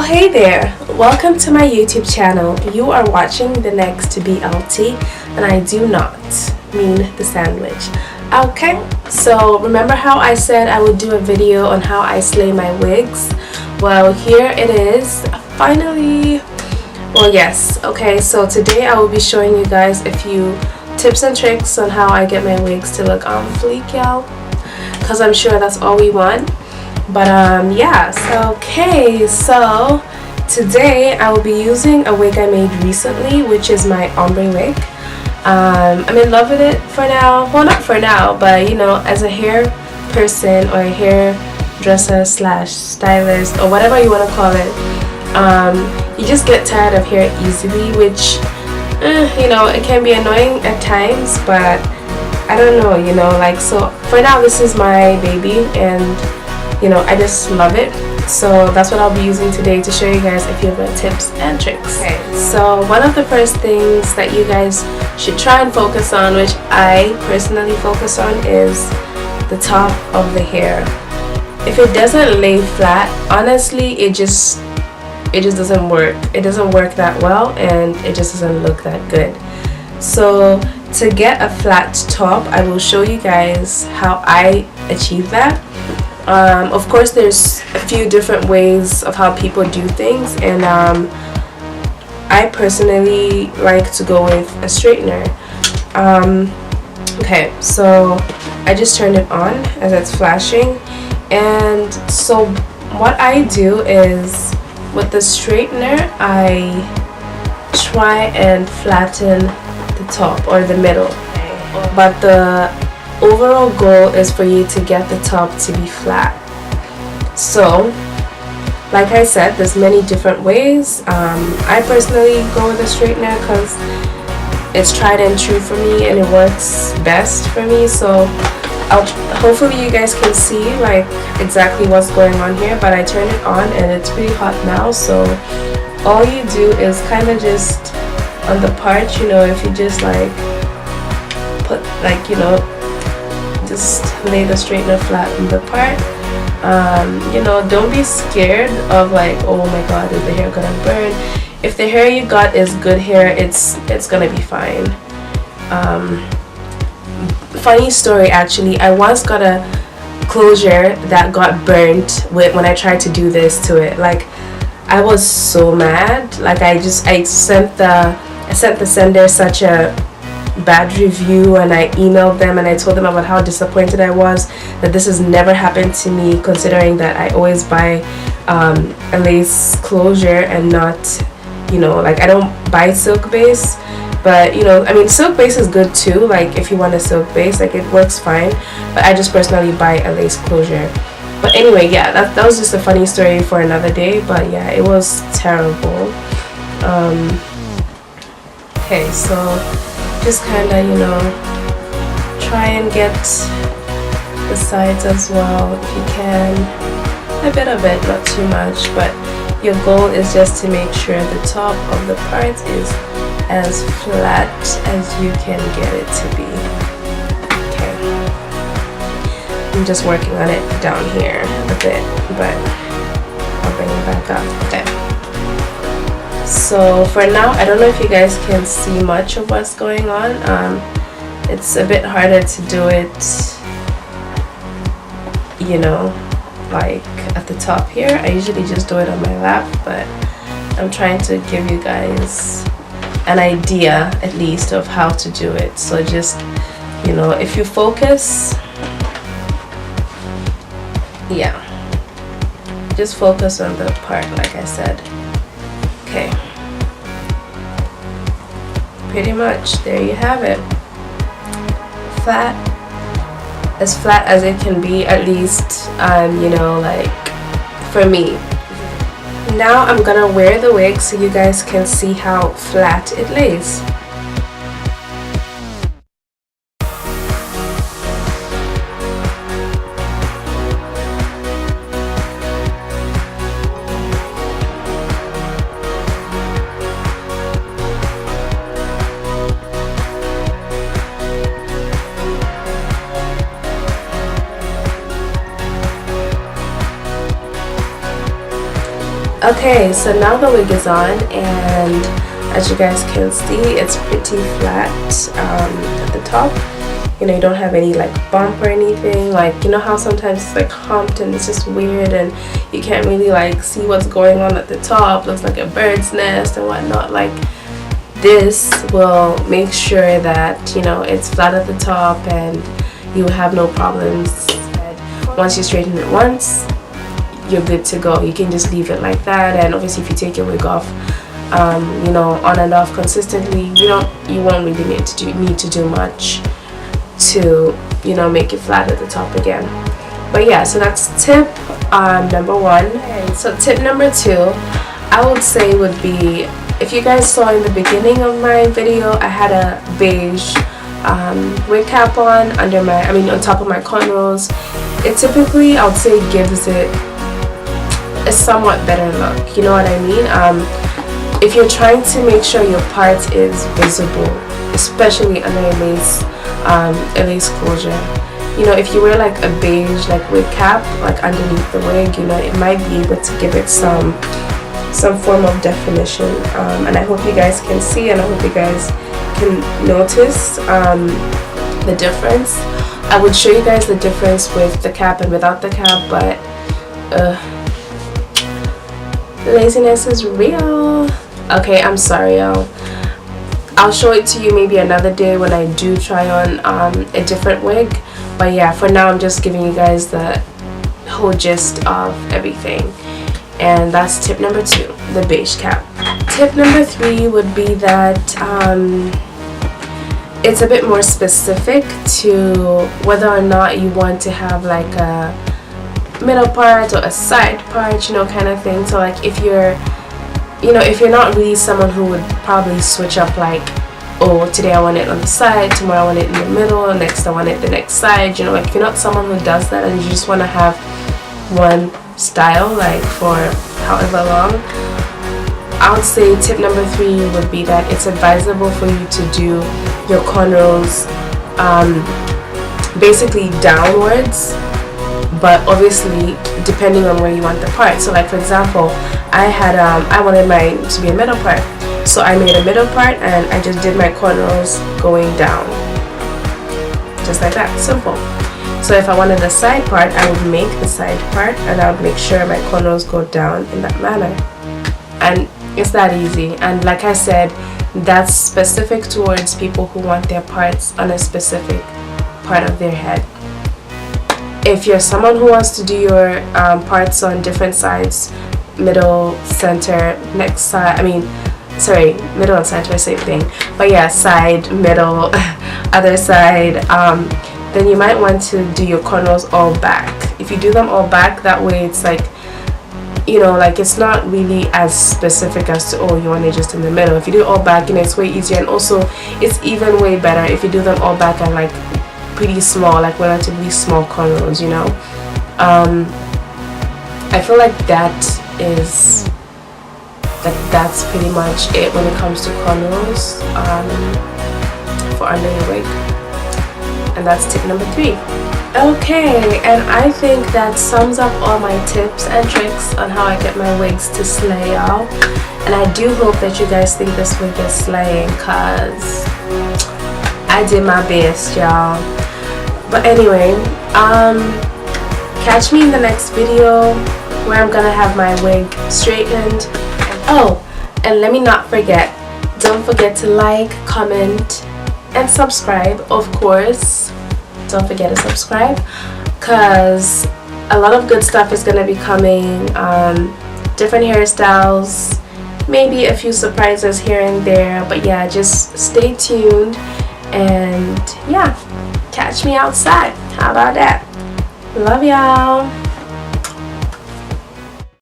Hey there, welcome to my YouTube channel. You are watching the next BLT, and I do not mean the sandwich. Okay, so remember how I said I would do a video on how I slay my wigs? Well, here it is, finally. Well, yes, okay, so today I will be showing you guys a few tips and tricks on how I get my wigs to look on fleek, y'all, because I'm sure that's all we want. But yeah, so today I will be using a wig I made recently, which is my ombre wig. I'm in love with it for now. Well, not for now, but you know, as a hair person or a hairdresser slash stylist or whatever you want to call it, you just get tired of hair easily, which you know, it can be annoying at times, but I don't know, you know, like, so for now this is my baby, and you know, I just love it. So that's what I'll be using today to show you guys a few of my tips and tricks. Okay, so one of the first things that you guys should try and focus on, which I personally focus on, is the top of the hair. If it doesn't lay flat, honestly, it just doesn't work. It doesn't work that well, and it just doesn't look that good. So to get a flat top, I will show you guys how I achieve that. Of course, there's a few different ways of how people do things, and I personally like to go with a straightener. Okay, so I just turned it on as it's flashing, and so what I do is with the straightener I try and flatten the top or the middle, but the overall goal is for you to get the top to be flat. So like I said, there's many different ways. I personally go with a straightener because it's tried and true for me and it works best for me. So hopefully you guys can see like exactly what's going on here, but I turned it on and it's pretty hot now. So all you do is kind of just on the part, you know, if you just like put like, you know, just lay the straightener flat in the part. You know, don't be scared of like, oh my god, is the hair gonna burn? If the hair you got is good hair, it's gonna be fine. Funny story, actually, I once got a closure that got burnt when I tried to do this to it. Like, I was so mad. Like, I sent the sender such a bad review, and I emailed them and I told them about how disappointed I was that this has never happened to me, considering that I always buy a lace closure and not, you know, like I don't buy silk base. But you know, I mean, silk base is good too, like if you want a silk base, like it works fine, but I just personally buy a lace closure. But anyway, yeah, that was just a funny story for another day. But yeah, it was terrible. Okay, so just kind of, you know, try and get the sides as well if you can, a bit of it, not too much, but your goal is just to make sure the top of the part is as flat as you can get it to be. Okay, I'm just working on it down here a bit, but I'll bring it back up. Okay, so for now, I don't know if you guys can see much of what's going on. It's a bit harder to do it, you know, like at the top here. I usually just do it on my lap, but I'm trying to give you guys an idea at least of how to do it. So just, you know, if you focus, yeah, just focus on the part like I said. Okay, pretty much there you have it. Flat, as flat as it can be, at least, you know, like for me. Now I'm gonna wear the wig so you guys can see how flat it lays. Okay, so now the wig is on, and as you guys can see, it's pretty flat at the top. You know, you don't have any like bump or anything. Like, you know how sometimes it's like humped and it's just weird and you can't really like see what's going on at the top. Looks like a bird's nest and whatnot. Like, this will make sure that, you know, it's flat at the top and you have no problems. Once you straighten it once, you're good to go. You can just leave it like that. And obviously if you take your wig off, you know, on and off consistently, you won't really need to do much to, you know, make it flat at the top again. But yeah, so that's tip number 1. Okay, so tip number 2, I would say would be, if you guys saw in the beginning of my video, I had a beige wig cap on on top of my cornrows. It typically, I would say, gives it a somewhat better look. You know what I mean? If you're trying to make sure your part is visible, especially under a lace closure, you know, if you wear like a beige like wig cap like underneath the wig, you know, it might be able to give it some form of definition. And I hope you guys can see, and I hope you guys can notice the difference. I would show you guys the difference with the cap and without the cap, but laziness is real. Okay, I'm sorry, y'all. I'll show it to you maybe another day when I do try on a different wig. But yeah, for now I'm just giving you guys the whole gist of everything. And that's tip number 2, the beige cap. Tip number 3 would be that it's a bit more specific to whether or not you want to have like a middle part or a side part, you know, kind of thing. So like if you're not really someone who would probably switch up like, oh, today I want it on the side, tomorrow I want it in the middle, next I want it the next side, you know, like if you're not someone who does that and you just want to have one style like for however long, I would say tip number 3 would be that it's advisable for you to do your cornrows basically downwards, but obviously depending on where you want the part. So like for example, I wanted mine to be a middle part, so I made a middle part and I just did my cornrows going down, just like that, simple. So if I wanted a side part, I would make the side part and I would make sure my cornrows go down in that manner. And it's that easy. And like I said, that's specific towards people who want their parts on a specific part of their head. If you're someone who wants to do your parts on different sides, middle, center, next side, middle and center, same thing, but yeah, side, middle, other side, then you might want to do your cornrows all back. If you do them all back, that way it's like, you know, like it's not really as specific as to, oh, you want it just in the middle. If you do it all back, you know, it's way easier, and also it's even way better if you do them all back and like pretty small, like relatively small cornrows, you know. I feel like that's pretty much it when it comes to cornrows for under your wig. And that's tip number 3. Okay, and I think that sums up all my tips and tricks on how I get my wigs to slay, y'all. And I do hope that you guys think this wig is slaying, cause I did my best, y'all. But anyway, catch me in the next video where I'm gonna have my wig straightened. Oh, and let me not forget, don't forget to like, comment, and subscribe, of course. Don't forget to subscribe, because a lot of good stuff is gonna be coming. Different hairstyles, maybe a few surprises here and there, but yeah, just stay tuned. And yeah, catch me outside. How about that? Love y'all.